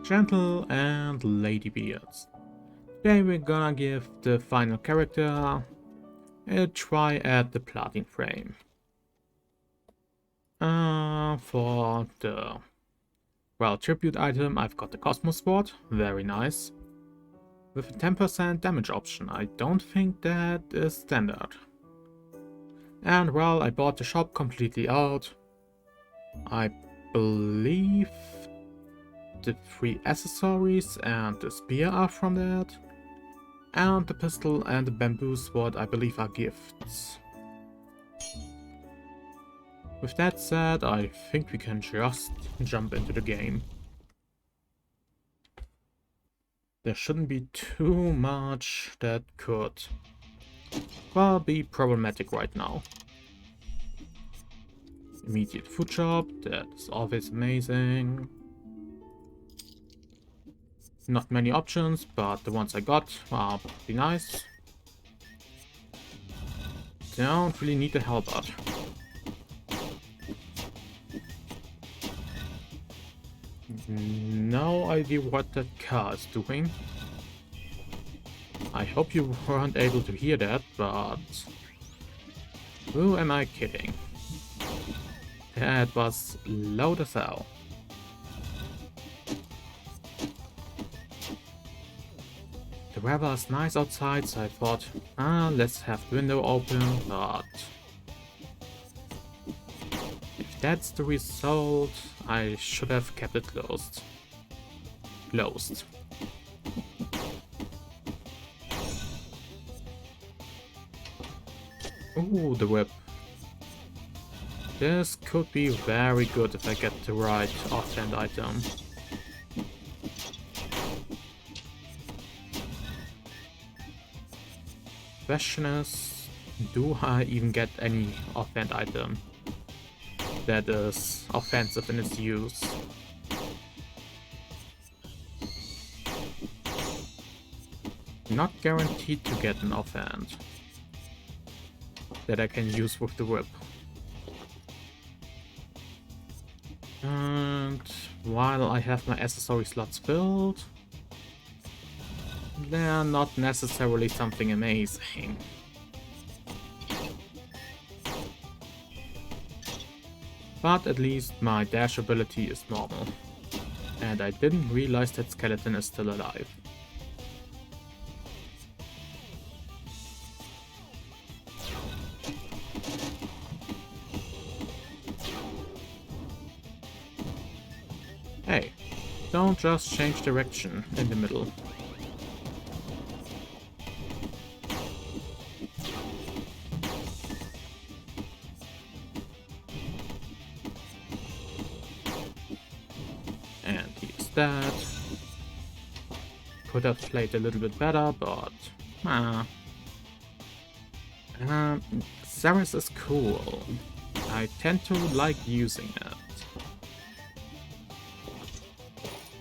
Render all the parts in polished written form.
Gentle and Ladybeards. Today we're gonna give the final character a try at the Platin frame. For the tribute item I've got the Cosmos Sword, very nice. With a 10% damage option, I don't think that is standard. And well, I bought the shop completely out. I believe the 3 accessories and the spear are from that. And the pistol and the bamboo sword I believe are gifts. With that said, I think we can just jump into the game. There shouldn't be too much that could, well, be problematic right now. Immediate food shop, that's always amazing. Not many options, but the ones I got are pretty nice. Don't really need the help out. No idea what that car is doing. I hope you weren't able to hear that, but who am I kidding? That was loud as hell. The weather is nice outside, so I thought, let's have the window open, but if that's the result, I should have kept it closed. Ooh, the whip. This could be very good if I get the right offhand item. Question is, do I even get any offhand item that is offensive in its use? Not guaranteed to get an offhand that I can use with the whip. And while I have my accessory slots filled, they're not necessarily something amazing. But at least my dash ability is normal. And I didn't realize that skeleton is still alive. Hey, don't just change direction in the middle. And here's that. Could have played a little bit better, but Ceres is cool. I tend to like using it.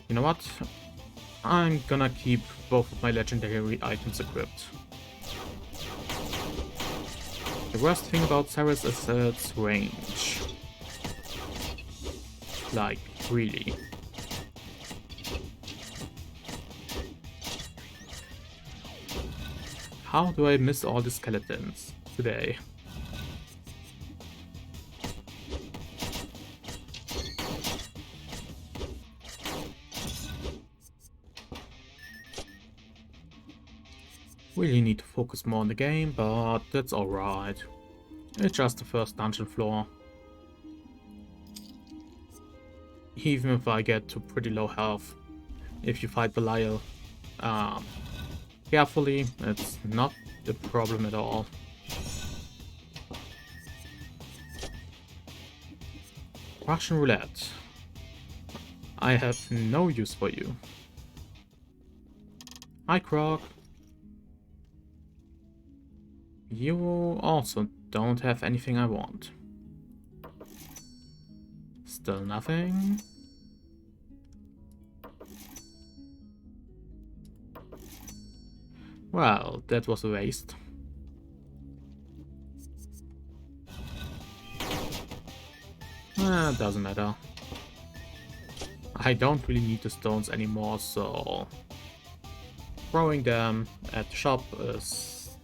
You know what? I'm gonna keep both of my legendary items equipped. The worst thing about Ceres is its range. Like, really. How do I miss all the skeletons today? Really need to focus more on the game, but that's alright. It's just the first dungeon floor. Even if I get to pretty low health, if you fight Belial carefully, it's not a problem at all. Russian roulette. I have no use for you. Hi, Croc. You also don't have anything I want. Still nothing. Well, that was a waste. Doesn't matter. I don't really need the stones anymore, so throwing them at the shop is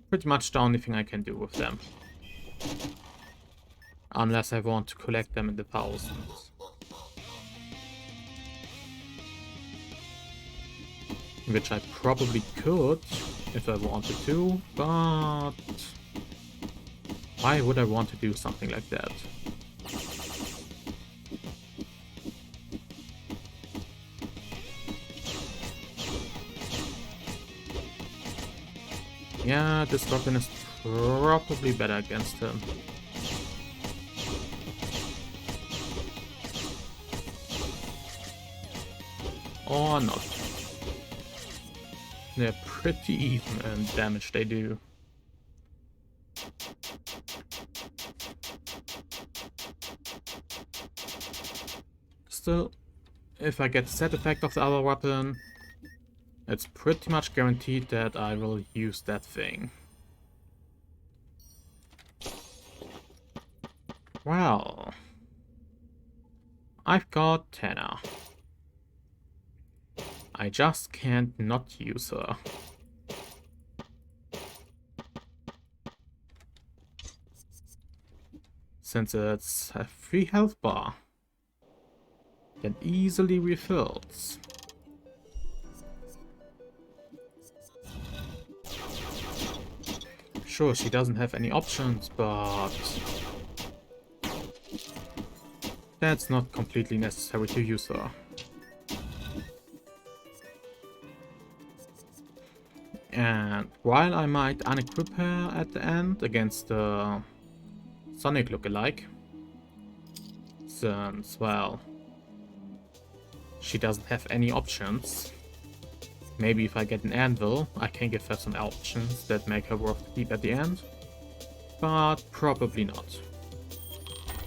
pretty much the only thing I can do with them. Unless I want to collect them in the thousands. Which I probably could if I wanted to, but why would I want to do something like that? Yeah, this weapon is probably better against him. Or not. They're pretty even in damage they do. Still, if I get the set effect of the other weapon, it's pretty much guaranteed that I will use that thing. Well, I've got Tana. I just can't not use her. Since it's a free health bar that easily refills. Sure, she doesn't have any options, but that's not completely necessary to use her. And while I might unequip her at the end against the Sonic lookalike, since, well, she doesn't have any options. Maybe if I get an anvil, I can give her some options that make her worth the keep at the end. But probably not.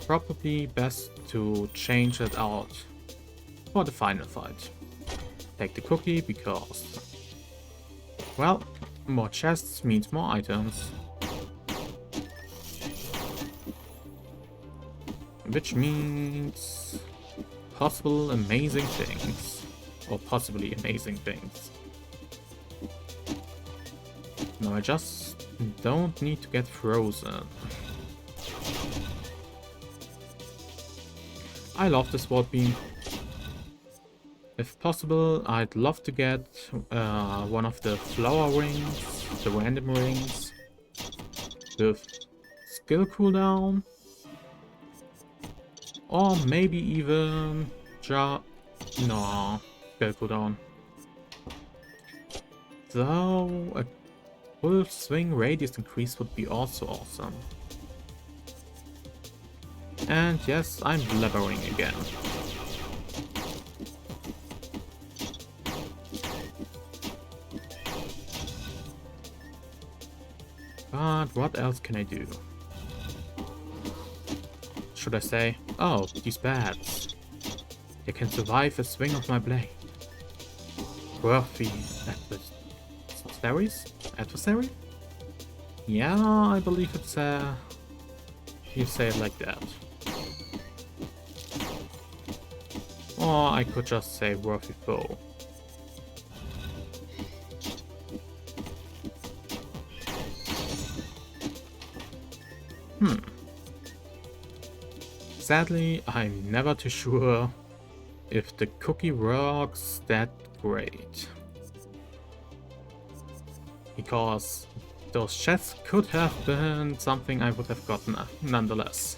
Probably best to change it out for the final fight. Take the cookie because, well, more chests means more items. Which means possible amazing things. Or possibly amazing things. No, I just don't need to get frozen. I love the sword beam. If possible, I'd love to get one of the flower rings, the random rings, with skill cooldown, or maybe even no, skill cooldown. Though a full swing radius increase would be also awesome. And yes, I'm blabbering again. But what else can I do? Should I say, oh, these bats. They can survive a swing of my blade. Worthy adversaries? Adversary? Yeah, I believe it's you say it like that. Or I could just say worthy foe. Sadly, I'm never too sure if the cookie works that great. Because those chests could have been something I would have gotten nonetheless.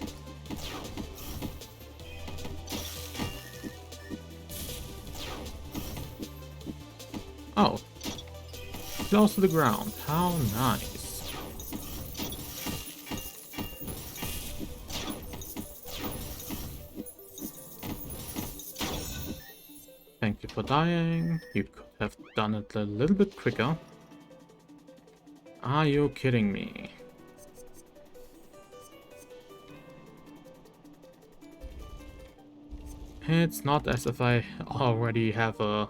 Oh, close to the ground, how nice. Thank you for dying. You could have done it a little bit quicker. Are you kidding me? It's not as if I already have a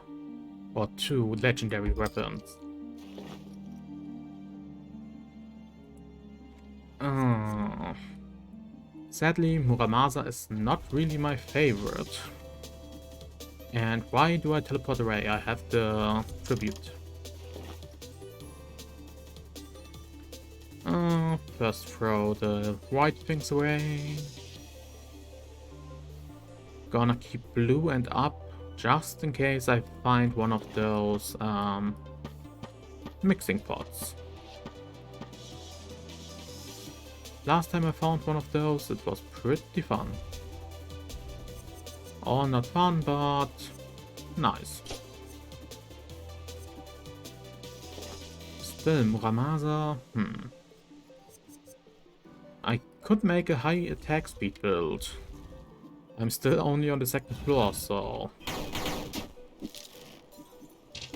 or two legendary weapons. Sadly, Muramasa is not really my favorite. And why do I teleport away? I have the tribute. First throw the white things away. Gonna keep blue and up just in case I find one of those mixing pots. Last time I found one of those, it was pretty fun. Or not fun, but nice. Still Muramasa. I could make a high attack speed build. I'm still only on the second floor, so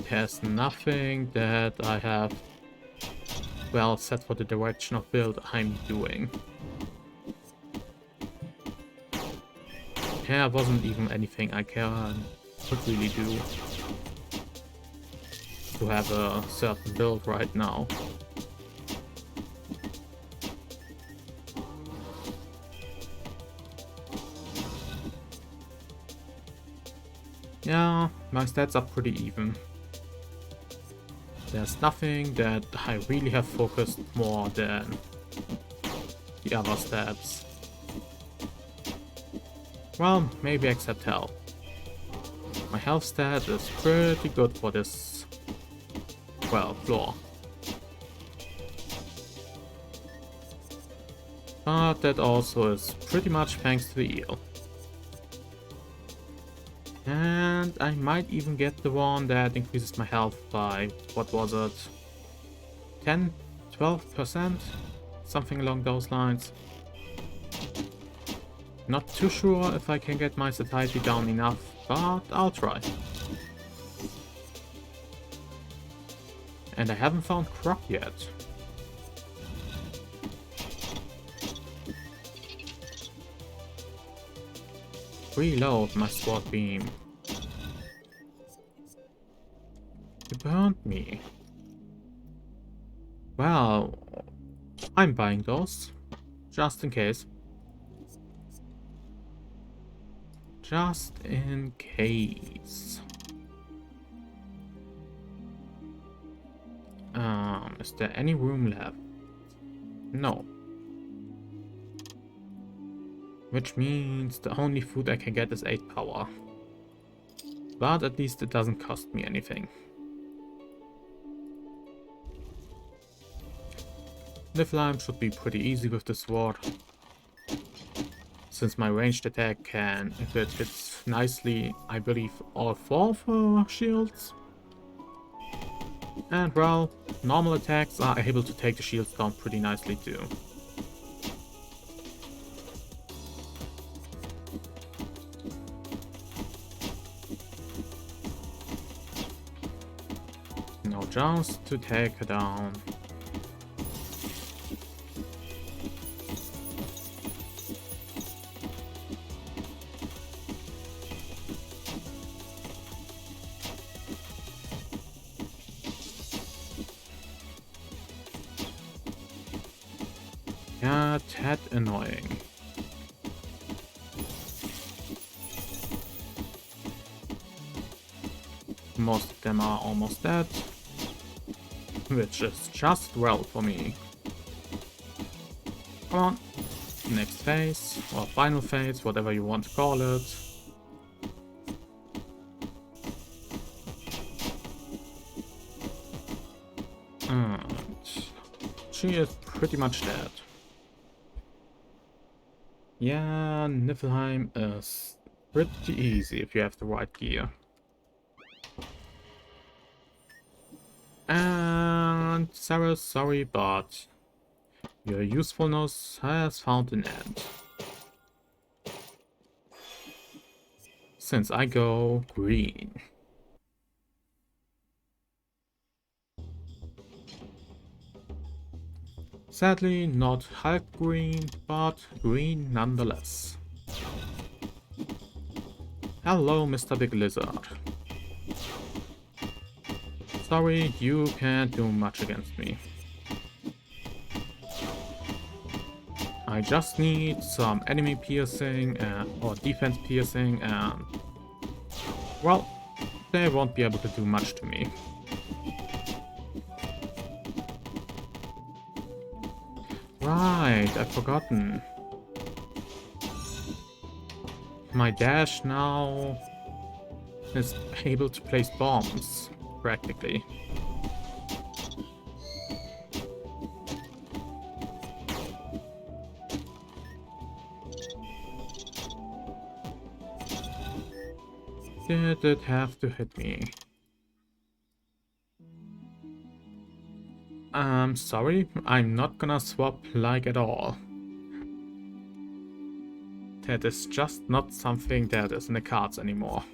there's nothing that I have well set for the direction of build I'm doing. There wasn't even anything I could really do to have a certain build right now. Yeah, my stats are pretty even. There's nothing that I really have focused more than the other stats. Well, maybe except health. My health stat is pretty good for this, well, floor. But that also is pretty much thanks to the eel. And I might even get the one that increases my health by, what was it, 10, 12%? Something along those lines. Not too sure if I can get my satiety down enough, but I'll try. And I haven't found Croc yet. Reload my sword beam. You burned me. Well, I'm buying those. Just in case. Just in case. Is there any room left? No. Which means the only food I can get is 8 power. But at least it doesn't cost me anything. Niflheim should be pretty easy with the sword. Since my ranged attack can, if it hits nicely, I believe all 4 of her shields. And well, normal attacks are able to take the shields down pretty nicely too. No chance to take her down. Yeah, tad annoying. Most of them are almost dead, which is just well for me. Come on, next phase, or final phase, whatever you want to call it. And she is pretty much dead. Yeah, Niflheim is pretty easy if you have the right gear. And Sarah, sorry, but your usefulness has found an end. Since I go green. Sadly, not Hulk green, but green nonetheless. Hello, Mr. Big Lizard. Sorry, you can't do much against me. I just need some enemy piercing or defense piercing, and Well, they won't be able to do much to me. Right, I've forgotten. My dash now is able to place bombs, practically. Did it have to hit me? Sorry, I'm not gonna swap like at all. That is just not something that is in the cards anymore.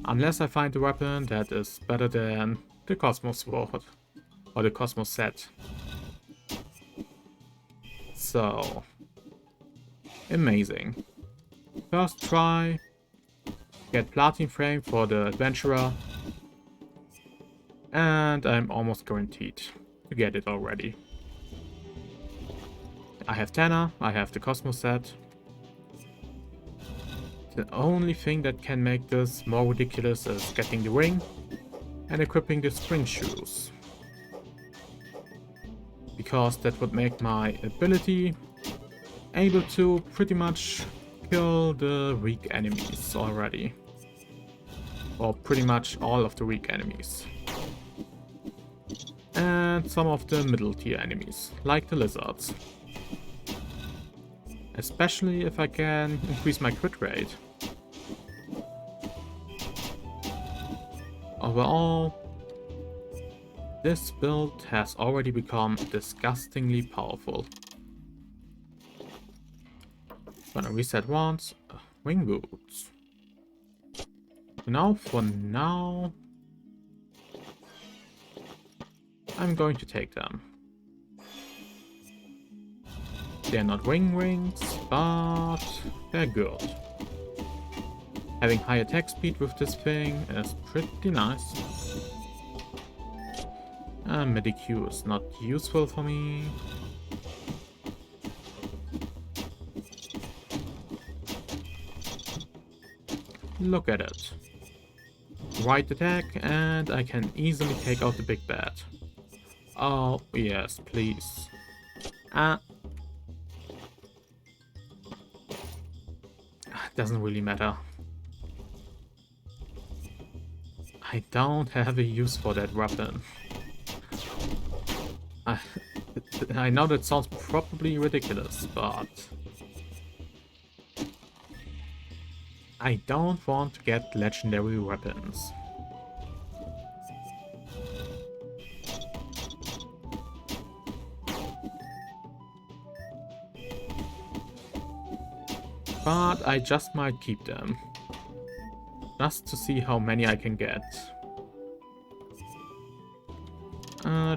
Unless I find a weapon that is better than the Cosmos Sword or the Cosmos set. So, amazing. First try, get Platin frame for the Adventurer, and I'm almost guaranteed to get it already. I have Tanner, I have the Cosmos set. The only thing that can make this more ridiculous is getting the ring and equipping the spring shoes. Because that would make my ability able to pretty much kill the weak enemies already. Or pretty much all of the weak enemies. And some of the middle tier enemies, like the lizards. Especially if I can increase my crit rate. Overall, this build has already become disgustingly powerful. Gonna reset once. Wing boots. Now, for now, I'm going to take them. They're not wing rings, but they're good. Having high attack speed with this thing is pretty nice. Medicue is not useful for me. Look at it. Right attack, and I can easily take out the big bad. Oh, yes, please. Doesn't really matter. I don't have a use for that weapon. I know that sounds probably ridiculous, but I don't want to get legendary weapons. But I just might keep them. Just to see how many I can get.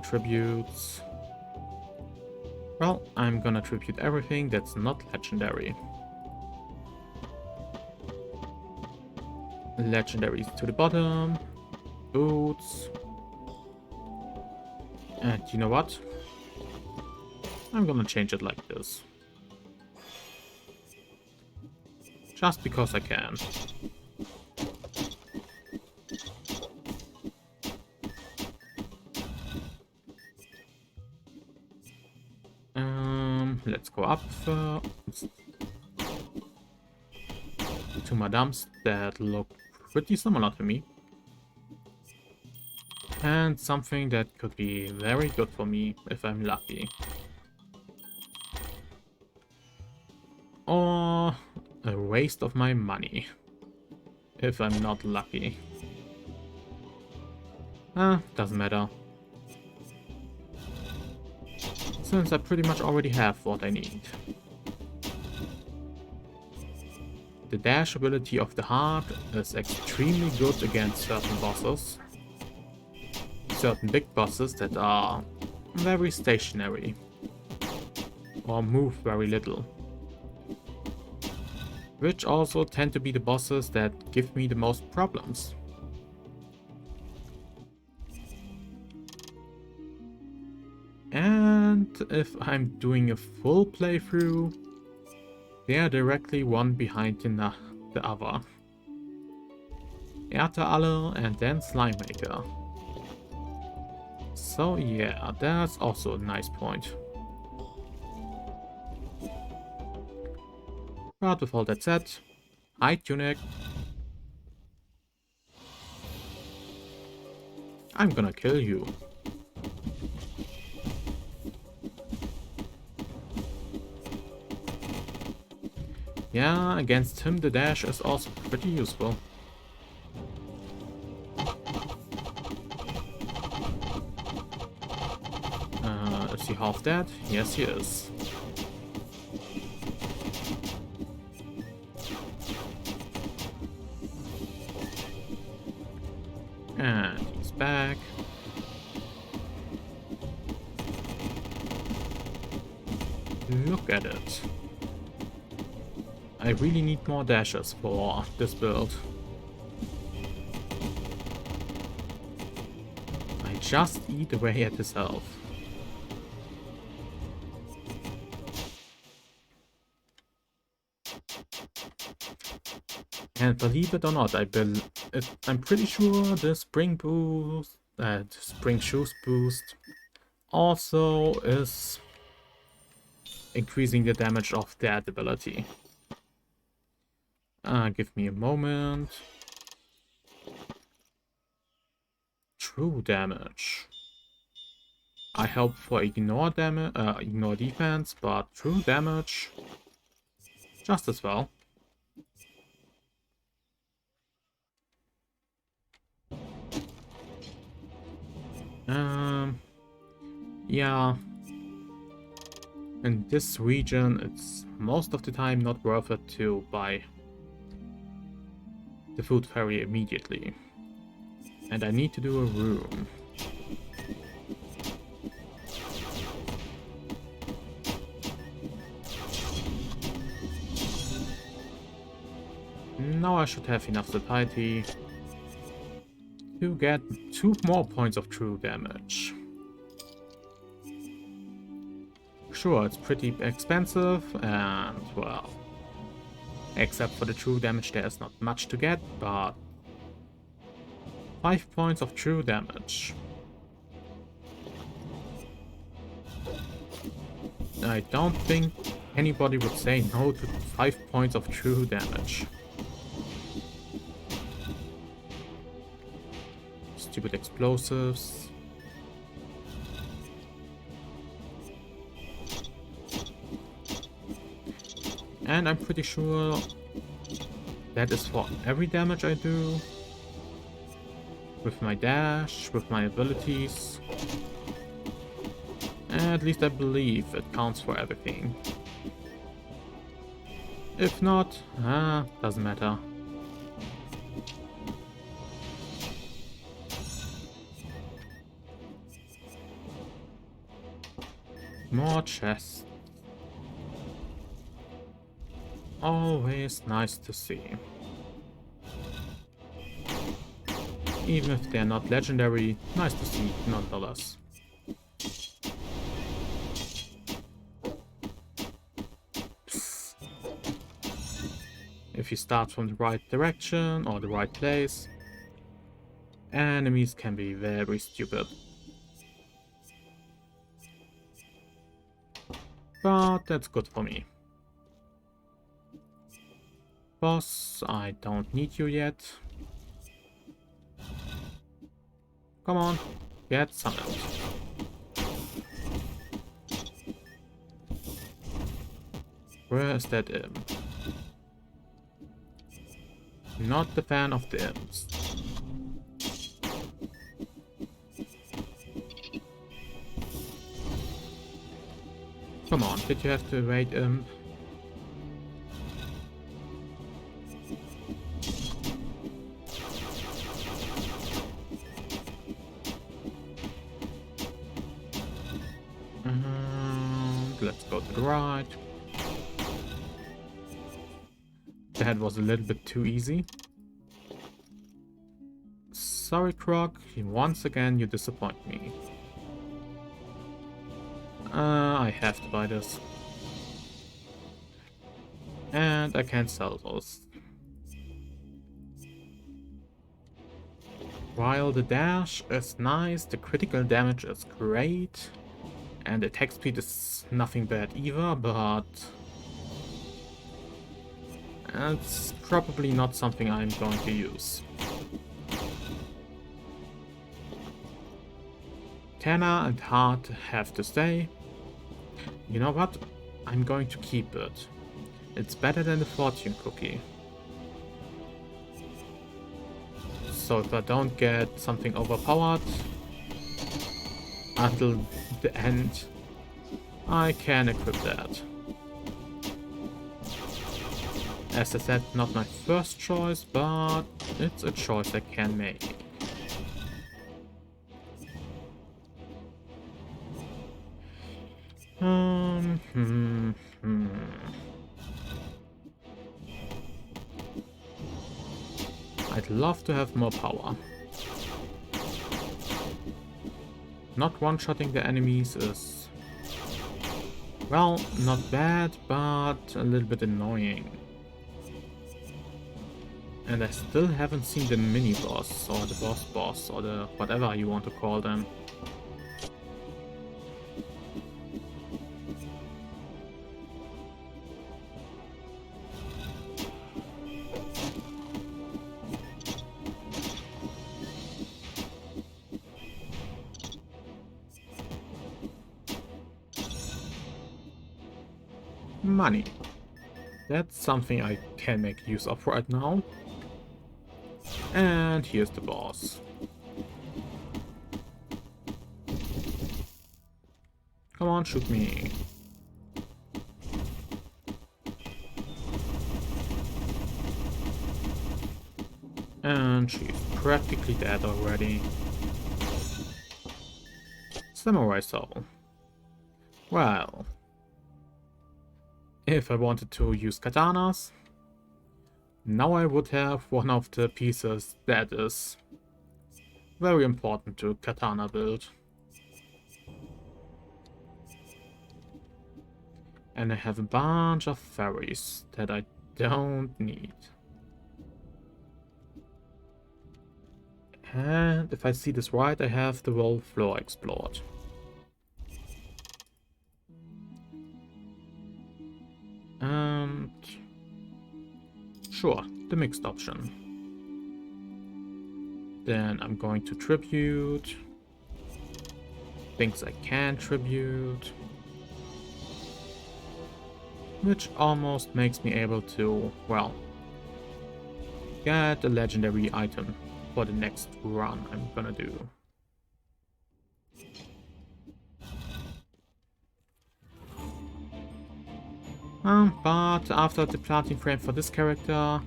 Tributes. Well, I'm gonna tribute everything that's not legendary. Legendaries to the bottom. Boots. And you know what? I'm gonna change it like this. Just because I can. Let's go up to Madames that look pretty similar to me. And something that could be very good for me if I'm lucky. Or a waste of my money if I'm not lucky. Doesn't matter. Since I pretty much already have what I need. The dash ability of the heart is extremely good against certain bosses. Certain big bosses that are very stationary or move very little. Which also tend to be the bosses that give me the most problems. And if I'm doing a full playthrough, they are directly one behind the other. Erdteeralle, and then Slime Maker. So yeah, that's also a nice point. But with all that said, hi Tunic. I'm gonna kill you. Yeah, against him the dash is also pretty useful. Is he half dead? Yes, he is. And he's back. Look at it. I really need more dashes for this build. I just eat away at his health. And believe it or not, I'm pretty sure the spring boost, spring shoes boost, also is increasing the damage of that ability. Give me a moment. True damage. I hope for ignore damage, ignore defense, but true damage just as well. Yeah. In this region, it's most of the time not worth it to buy the food fairy immediately. And I need to do a room. Now I should have enough satiety to get 2 more points of true damage. Sure, it's pretty expensive, and well, except for the true damage there's not much to get, but 5 points of true damage. I don't think anybody would say no to 5 points of true damage. Stupid explosives. And I'm pretty sure that is for every damage I do. With my dash, with my abilities. At least I believe it counts for everything. If not, doesn't matter. More chests. Always nice to see. Even if they're not legendary, nice to see nonetheless. If you start from the right direction or the right place, enemies can be very stupid. But that's good for me. Boss, I don't need you yet. Come on, get summoned. Where is that imp? Not the fan of the imps. Come on, did you have to evade imp? Let's go to the right. That was a little bit too easy. Sorry, Croc. Once again, you disappoint me. I have to buy this. And I can't sell those. While the dash is nice, the critical damage is great, and attack speed is nothing bad either, but it's probably not something I'm going to use. Tana and Heart have to stay. You know what? I'm going to keep it. It's better than the fortune cookie. So if I don't get something overpowered until the end, I can equip that. As I said, not my first choice, but it's a choice I can make. I'd love to have more power. Not one-shotting the enemies is, well, not bad, but a little bit annoying. And I still haven't seen the mini-boss, or the boss, or the whatever you want to call them. Money. That's something I can make use of right now. And here's the boss. Come on, shoot me. And she's practically dead already. Samurai Soul. Well, if I wanted to use katanas, now I would have one of the pieces that is very important to katana build. And I have a bunch of fairies that I don't need. And if I see this right, I have the whole floor explored. And sure, the mixed option. Then I'm going to tribute things I can tribute, which almost makes me able to, well, get a legendary item for the next run I'm gonna do. But after the Platin frame for this character,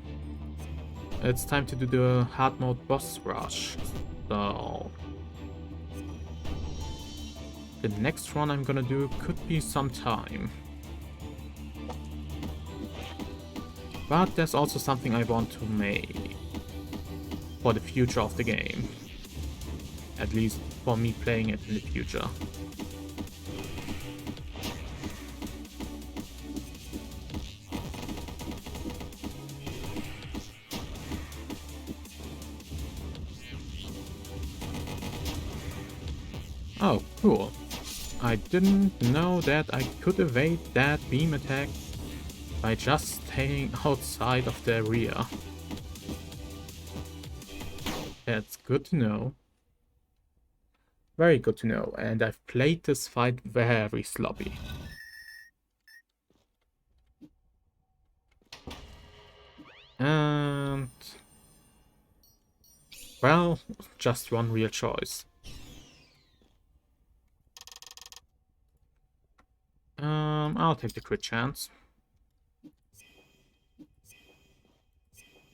it's time to do the hard mode boss rush. So the next run I'm gonna do could be some time. But there's also something I want to make for the future of the game. At least for me playing it in the future. Oh, cool. I didn't know that I could evade that beam attack by just staying outside of the area. That's good to know. Very good to know, and I've played this fight very sloppy. And well, just one real choice. I'll take the crit chance.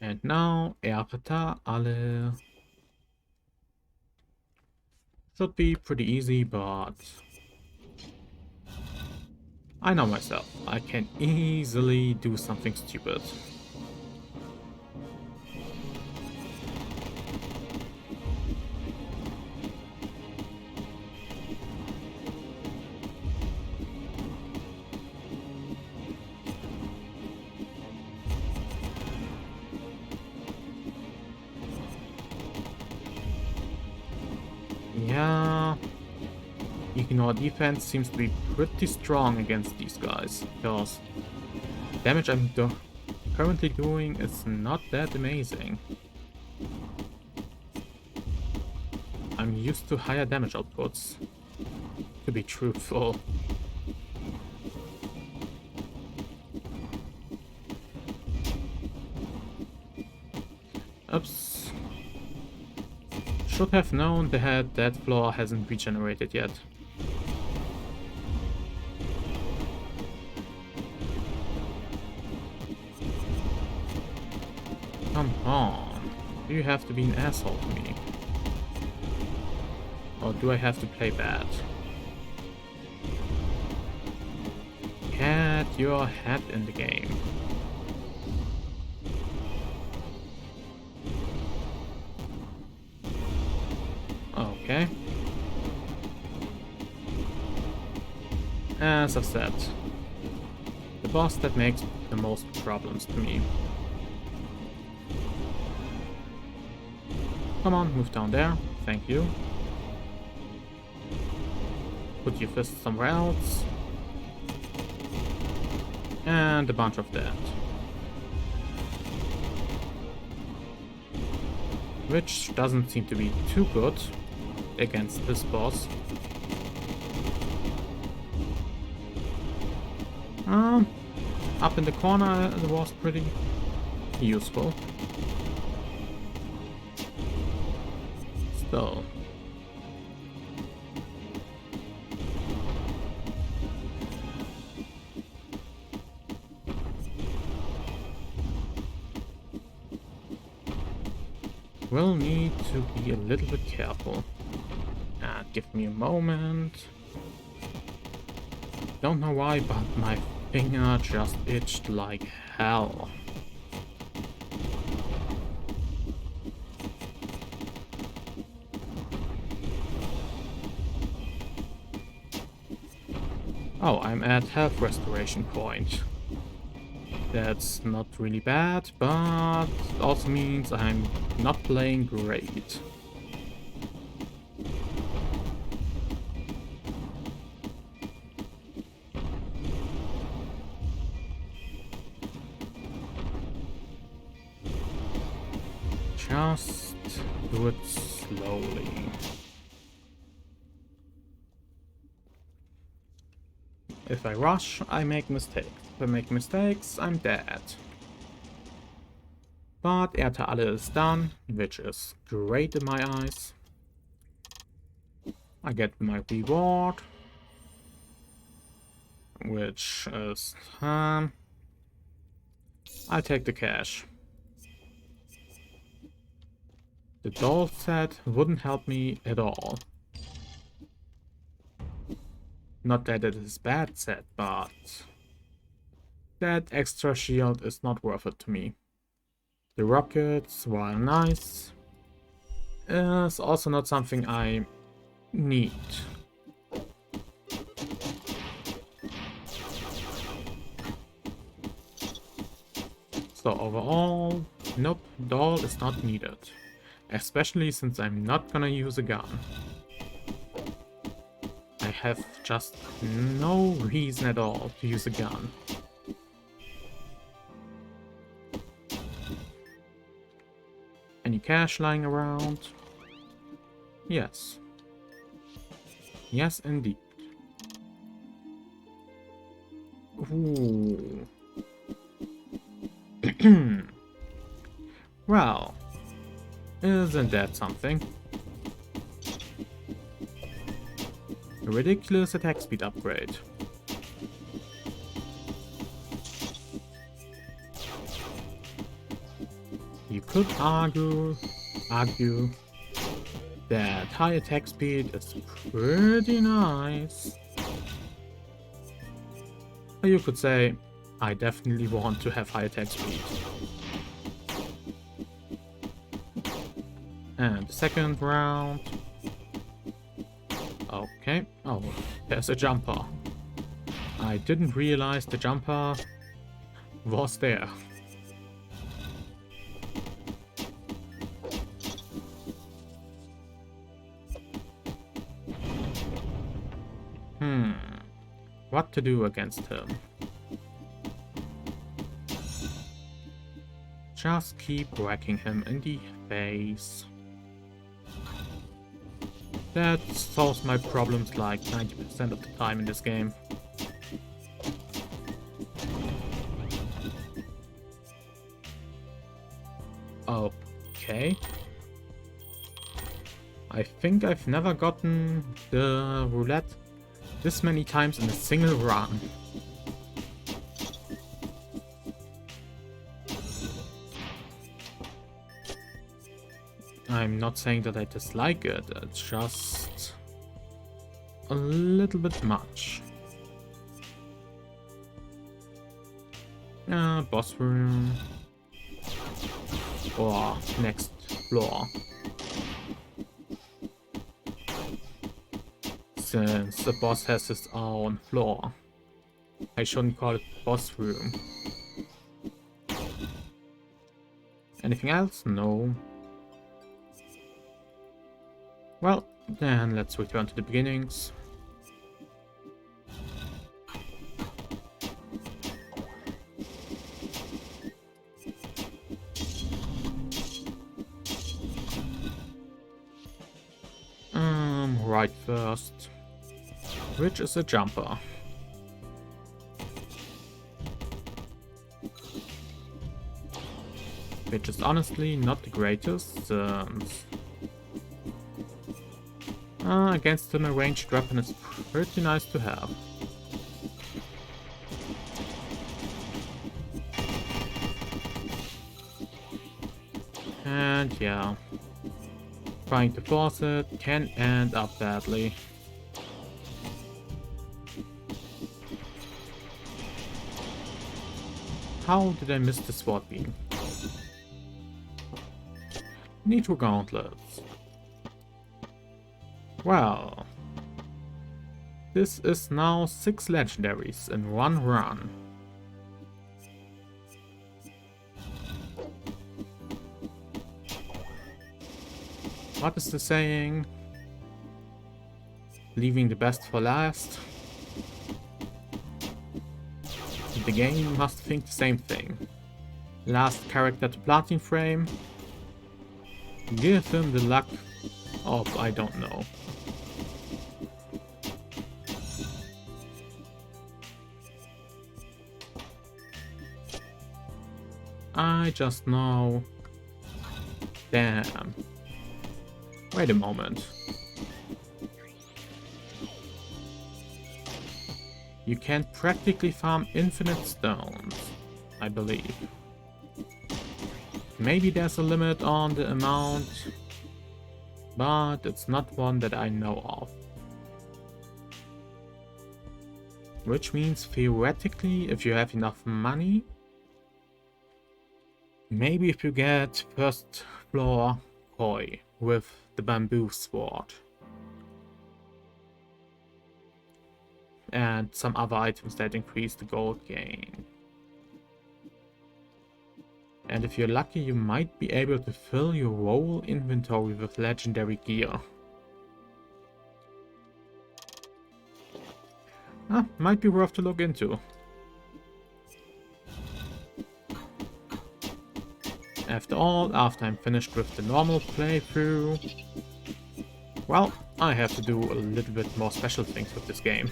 And now, Erta alle. Should be pretty easy, but I know myself. I can easily do something stupid. Ignore defense seems to be pretty strong against these guys, because damage I'm currently doing is not that amazing. I'm used to higher damage outputs, to be truthful. Oops. Should have known that floor hasn't regenerated yet. Come on. Do you have to be an asshole to me? Or do I have to play bad? Get your head in the game. Okay. As I've said, the boss that makes the most problems to me. Come on, move down there. Thank you. Put your fist somewhere else. And a bunch of that. Which doesn't seem to be too good against this boss. Up in the corner it was pretty useful. Still. Will need to be a little bit careful. Give me a moment. Don't know why, but my finger just itched like hell. Oh, I'm at health restoration point. That's not really bad, but also means I'm not playing great. Just do it slowly. If I rush, I make mistakes. If I make mistakes, I'm dead. But Erdteile is done, which is great in my eyes. I get my reward, which is... I'll take the cash. The doll set wouldn't help me at all. Not that it is bad set, but that extra shield is not worth it to me. The rockets, while nice, is also not something I need. So overall, nope, doll is not needed. Especially since I'm not gonna use a gun. I have just no reason at all to use a gun. Any cash lying around? Yes. Yes, indeed. Ooh. Well, isn't that something? A ridiculous attack speed upgrade. You could argue that high attack speed is pretty nice. Or you could say, I definitely want to have high attack speed. And the second round. Okay. Oh, there's a jumper. I didn't realize the jumper was there. what to do against him. Just keep whacking him in the face. That solves my problems like 90% of the time in this game. Okay. I think I've never gotten the roulette this many times in a single run. I'm not saying that I dislike it, it's just a little bit much. Boss room. Or next floor. Since the boss has his own floor, I shouldn't call it boss room. Anything else? No. Well, then let's return to the beginnings. Right first. Which is a jumper. Which is honestly not the greatest, since against him a ranged weapon is pretty nice to have. And yeah, trying to force it can end up badly. How did I miss the sword beam? Nitro gauntlets. Well, this is now 6 legendaries in one run. What is the saying? Leaving the best for last? The game must think the same thing. Last character to Platin frame. Give him the luck of I don't know. I just know. Damn. Wait a moment. You can practically farm infinite stones, I believe. Maybe there's a limit on the amount, but it's not one that I know of. Which means theoretically, if you have enough money, maybe if you get first floor koi with the bamboo sword. And some other items that increase the gold gain. And if you're lucky, you might be able to fill your whole inventory with legendary gear. Might be worth to look into. After all, after I'm finished with the normal playthrough, well, I have to do a little bit more special things with this game.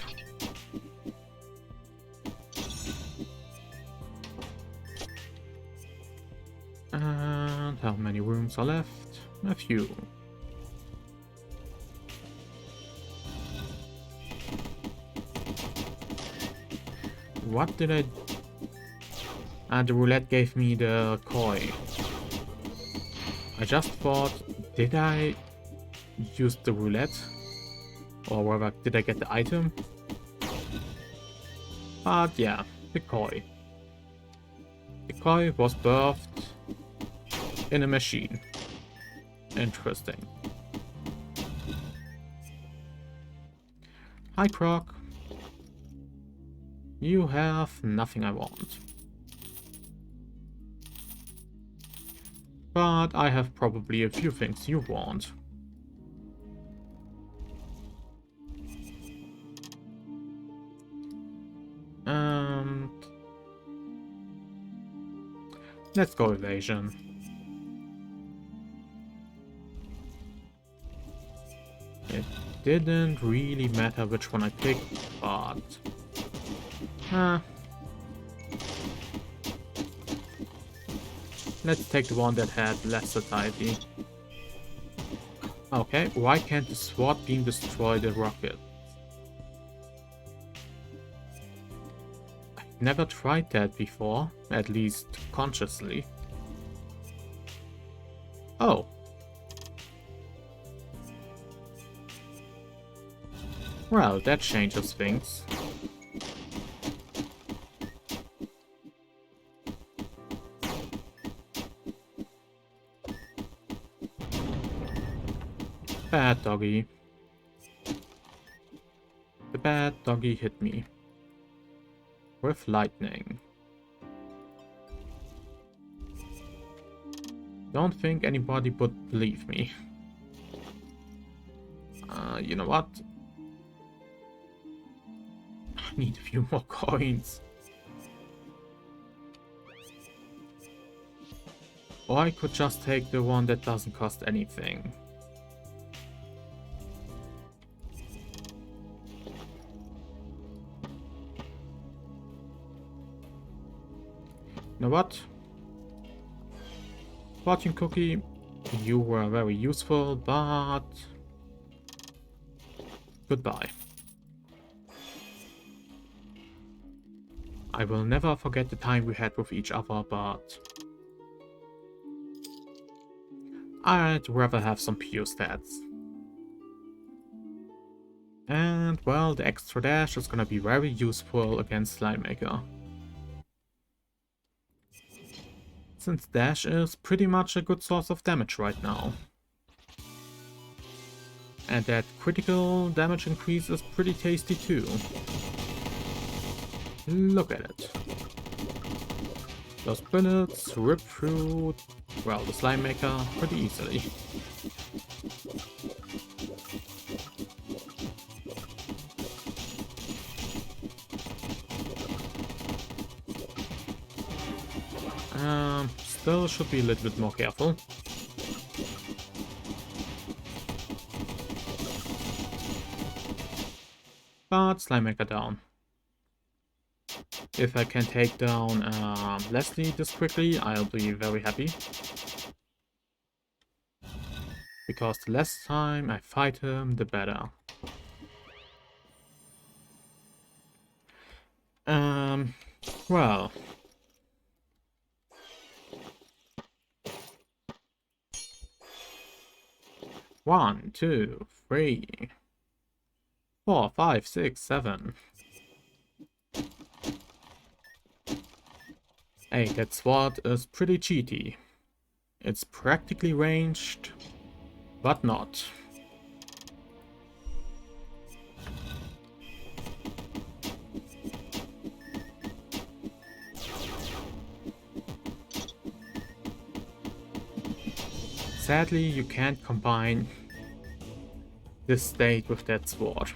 And how many rooms are left? A few. What did I... the roulette gave me the koi. I just thought, did I use the roulette? Or rather, did I get the item? But yeah, the koi. The koi was birthed in a machine. Interesting. Hi Croc. You have nothing I want. But I have probably a few things you want. Let's go evasion. It didn't really matter which one I picked, but... let's take the one that had less satiety. Okay, why can't the SWAT beam destroy the rocket? I've never tried that before, at least consciously. Oh. Well, that changes things. Bad doggy. The bad doggy hit me. With lightning. Don't think anybody would believe me. You know what? I need a few more coins. Or I could just take the one that doesn't cost anything. You know what? Fortune cookie, you were very useful, but goodbye. I will never forget the time we had with each other, but I'd rather have some pure stats. And well, the extra dash is gonna be very useful against Slime Maker. Since dash is pretty much a good source of damage right now. And that critical damage increase is pretty tasty too. Look at it. Those bullets rip through, well, the Slime Maker pretty easily. Still should be a little bit more careful. But Slime Maker down. If I can take down Leslie this quickly, I'll be very happy. Because the less time I fight him, the better. Well. One, two, 3, 4, 5, 6, 7. Hey, that sword is pretty cheaty. It's practically ranged, but not. Sadly, you can't combine this state with that sword.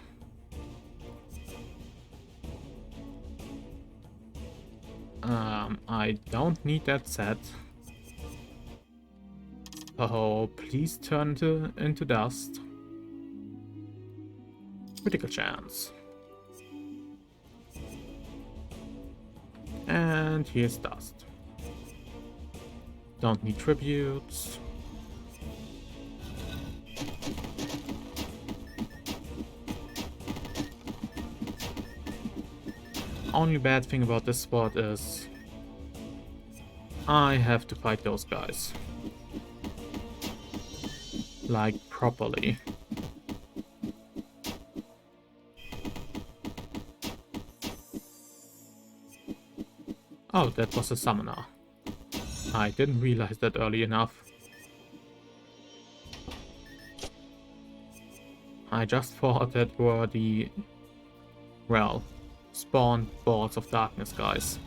I don't need that set. So please turn into dust. Critical chance. And here's dust. Don't need tributes. Only bad thing about this spot is I have to fight those guys. Like, properly. Oh, that was a summoner. I didn't realize that early enough. I just thought that were the, well, spawn balls of darkness guys.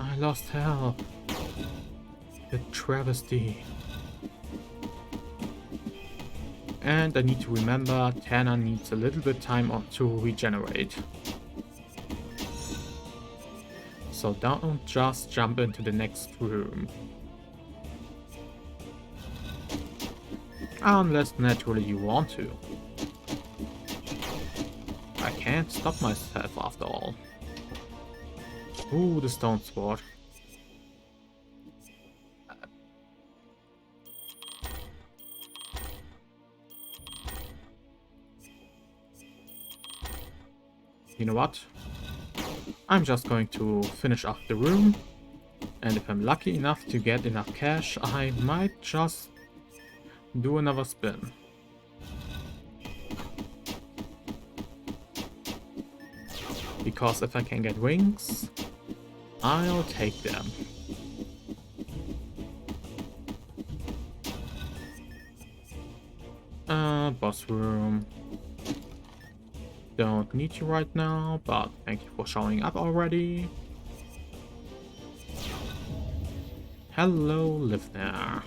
I lost health. The travesty. And I need to remember Tana needs a little bit time to regenerate. So don't just jump into the next room. Unless naturally you want to. I can't stop myself after all. Ooh, the stone sword. You know what? I'm just going to finish up the room, and if I'm lucky enough to get enough cash, I might just do another spin. Because if I can get wings, I'll take them. Boss room. Don't need you right now, but thank you for showing up already. Hello, live there.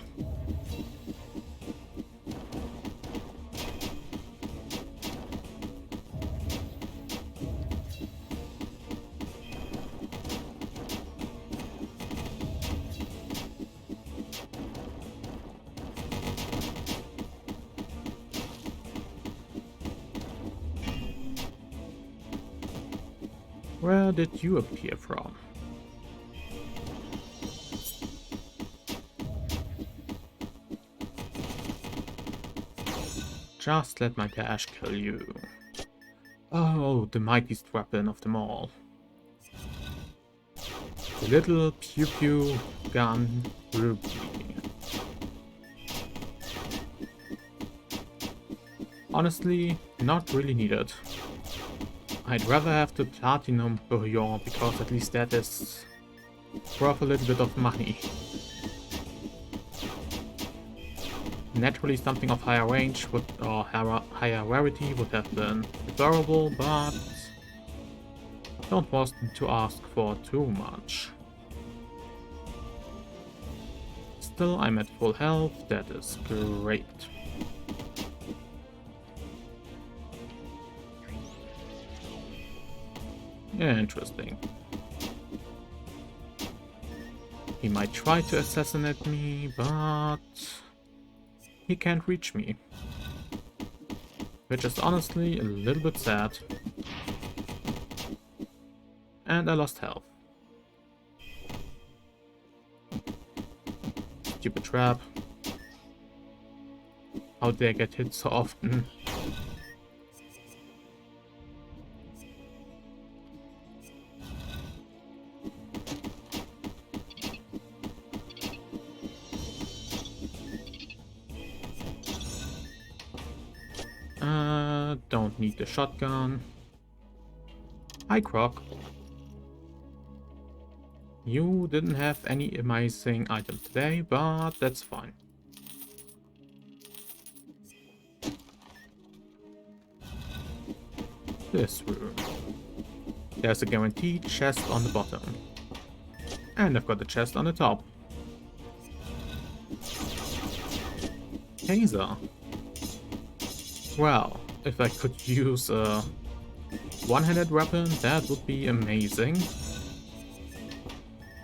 Where did you appear from? Just let my dash kill you. Oh, the mightiest weapon of them all. The little pew-pew gun Ruby. Honestly, not really needed. I'd rather have the Platinum Bouillon, because at least that is worth a little bit of money. Naturally, something of higher range would, or higher rarity would have been preferable, but don't want to ask for too much. Still, I'm at full health, that is great. Interesting. He might try to assassinate me, but he can't reach me. Which is honestly a little bit sad. And I lost health. Stupid trap. How did I get hit so often? Don't need the shotgun. Hi, Croc. You didn't have any amazing item today, but that's fine. This room. There's a guaranteed chest on the bottom. And I've got the chest on the top. Taser. Well, if I could use a one-handed weapon, that would be amazing.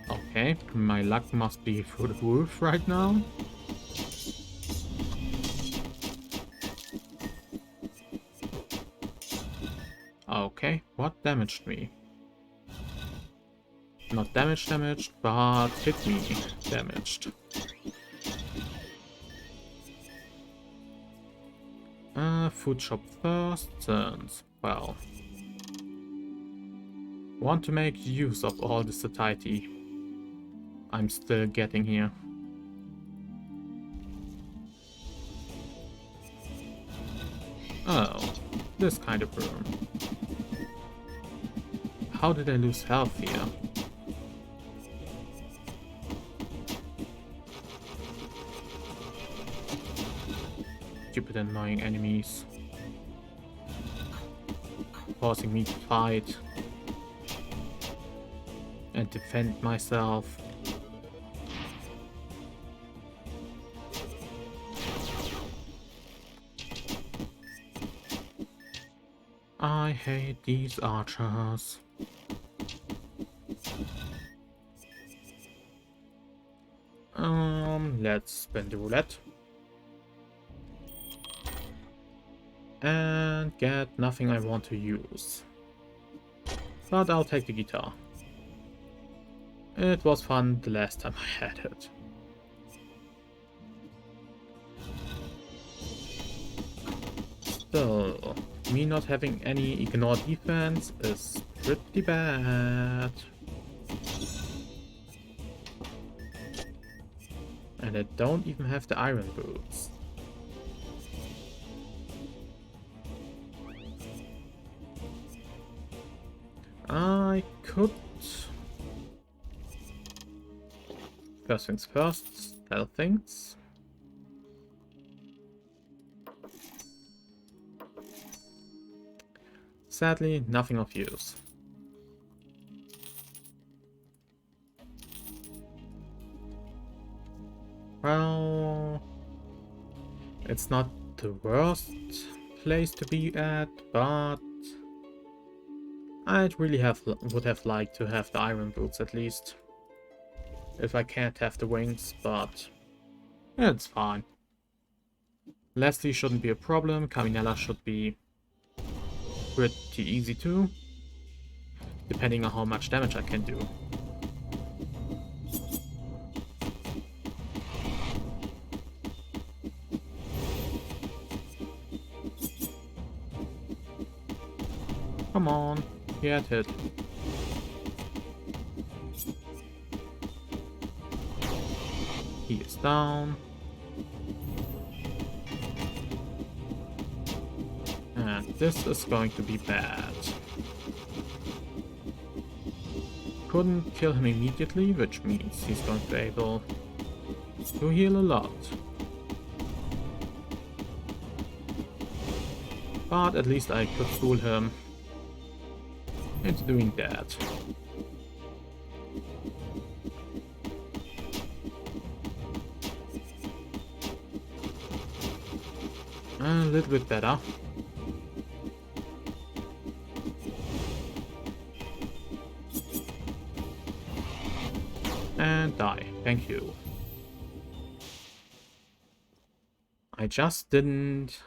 Okay, my luck must be through the roof right now. Okay, what damaged me? Not damaged, but hit me damaged. Food shop first, since, well, want to make use of all the satiety I'm still getting here. Oh, this kind of room. How did I lose health here? Stupid annoying enemies. Forcing me to fight. And defend myself. I hate these archers. Let's spin the roulette. And get nothing I want to use. But I'll take the guitar. It was fun the last time I had it. Still, me not having any ignore defense is pretty bad. And I don't even have the iron boots. I could... First things first, sell things. Sadly, nothing of use. Well, it's not the worst place to be at, but I'd really would have liked to have the iron boots at least. If I can't have the wings, but it's fine. Leslie shouldn't be a problem, Caminella should be pretty easy too, depending on how much damage I can do. Come on, get hit. He is down. And this is going to be bad. Couldn't kill him immediately, which means he's going to be able to heal a lot. But at least I could fool him into doing that. A little bit better. And die. Thank you. I just didn't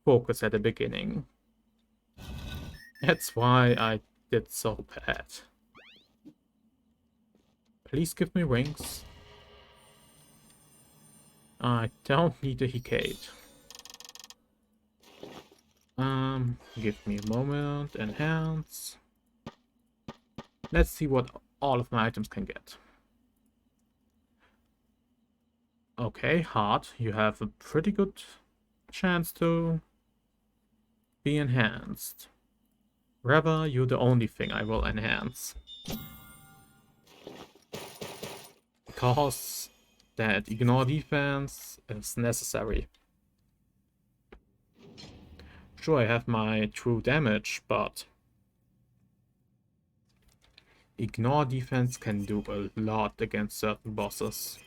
focus at the beginning. That's why I did so bad. Please give me wings. I don't need a Hecate. Give me a moment. Enhance. Let's see what all of my items can get. Okay, heart. You have a pretty good chance to be enhanced. Rather, you're the only thing I will enhance. Because that ignore defense is necessary. Sure, I have my true damage, but ignore defense can do a lot against certain bosses.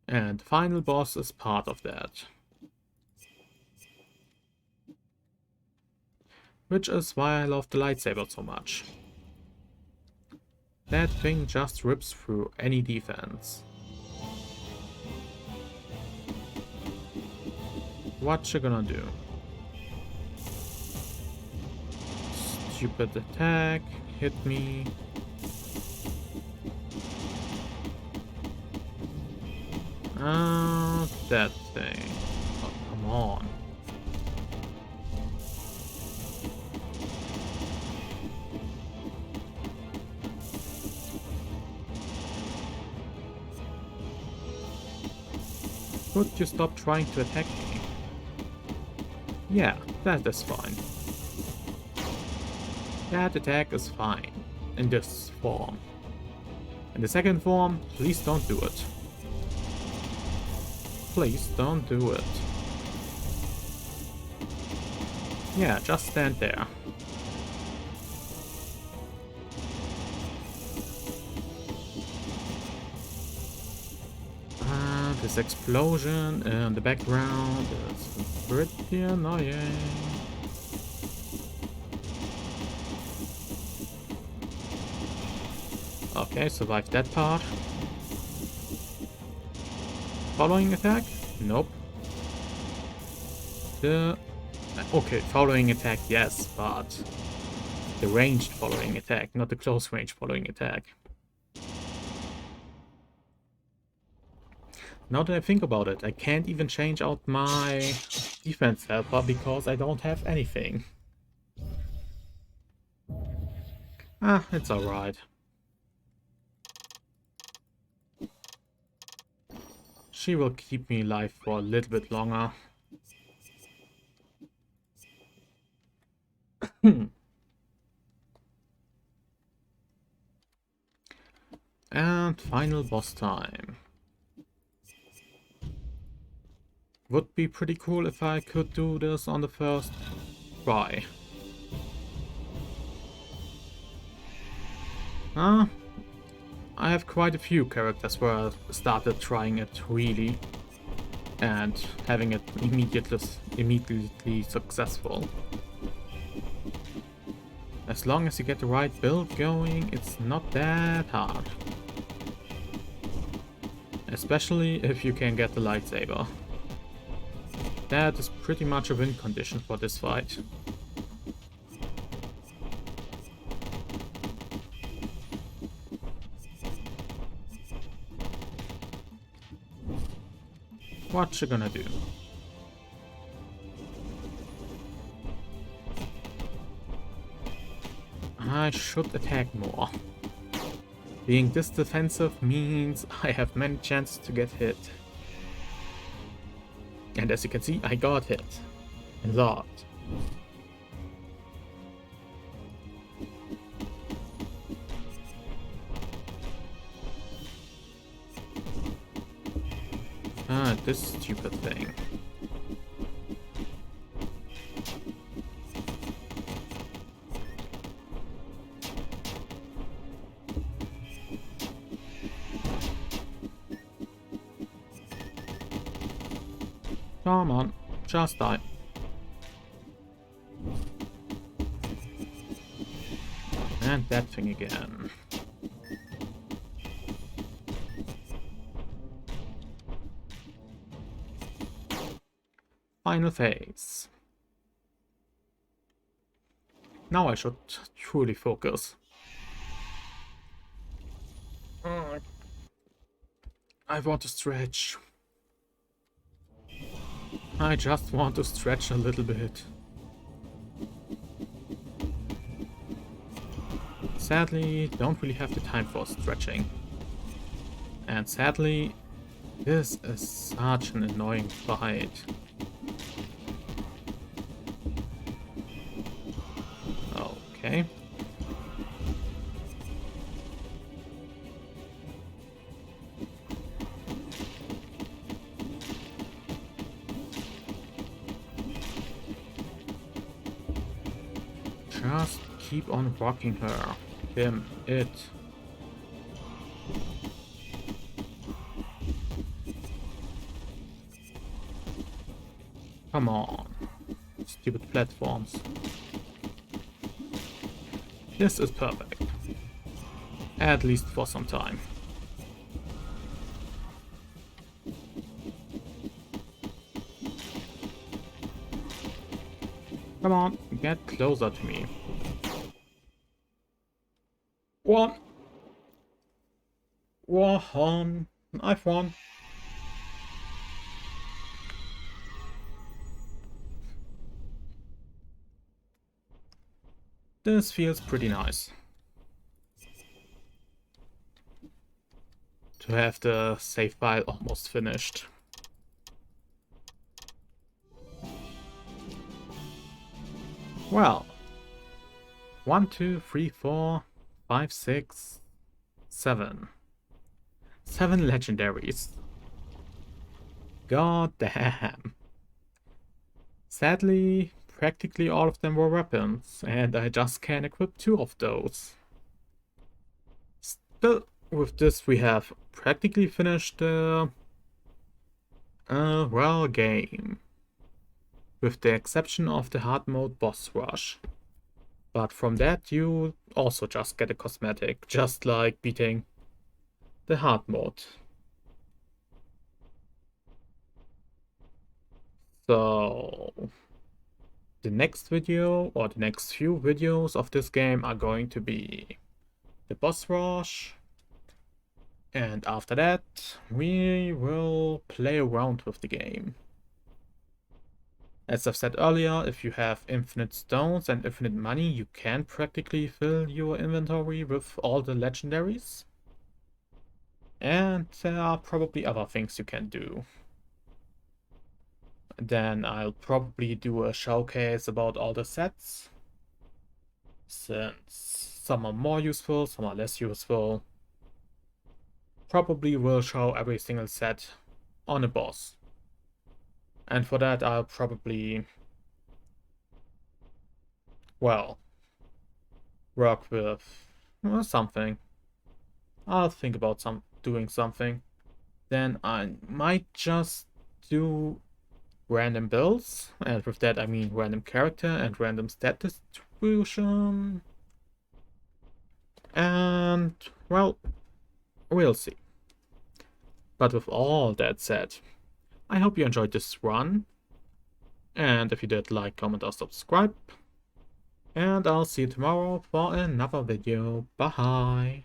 And the final boss is part of that. Which is why I love the lightsaber so much. That thing just rips through any defense. What you gonna do? Stupid attack, hit me. That thing. Oh, come on. Could you stop trying to attack me? Yeah, that is fine. That attack is fine. In this form. In the second form, please don't do it. Please don't do it. Yeah, just stand there. This explosion in the background is pretty annoying. Okay, survived that part. Following attack? Nope. Okay, following attack, yes, but the ranged following attack, not the close range following attack. Now that I think about it, I can't even change out my defense helper because I don't have anything. Ah, it's alright. She will keep me alive for a little bit longer. And final boss time. Would be pretty cool if I could do this on the first try. I have quite a few characters where I started trying it really and having it immediately successful. As long as you get the right build going, it's not that hard. Especially if you can get the lightsaber. That is pretty much a win condition for this fight. What you gonna do? I should attack more. Being this defensive means I have many chances to get hit. And as you can see, I got hit. A lot. Ah, this stupid thing. Come on, just die. And that thing again. Final phase. Now I should truly focus. I want to stretch. I just want to stretch a little bit. Sadly, don't really have the time for stretching. And sadly, this is such an annoying fight. Okay. Just keep on rocking her. Him, it. Come on. Stupid platforms. This is perfect. At least for some time. Come on, get closer to me. One. I've won. This feels pretty nice. To have the save file almost finished. Well, 1, 2, 3, 4, 5, 6, 7. 7 legendaries. God damn. Sadly, practically all of them were weapons, and I just can equip 2 of those. Still, with this we have practically finished the Well, game. With the exception of the hard mode boss rush. But from that you also just get a cosmetic, just like beating the hard mode. So the next video, or the next few videos of this game, are going to be the boss rush, and after that we will play around with the game. As I've said earlier, if you have infinite stones and infinite money, you can practically fill your inventory with all the legendaries. And there are probably other things you can do. Then I'll probably do a showcase about all the sets, since some are more useful, some are less useful. Probably will show every single set on a boss. And for that I'll probably, well, work with something. I'll think about doing something. Then I might just do random builds, and with that I mean random character and random stat distribution. And, well, we'll see. But with all that said, I hope you enjoyed this run. And if you did, like, comment, or subscribe. And I'll see you tomorrow for another video. Bye!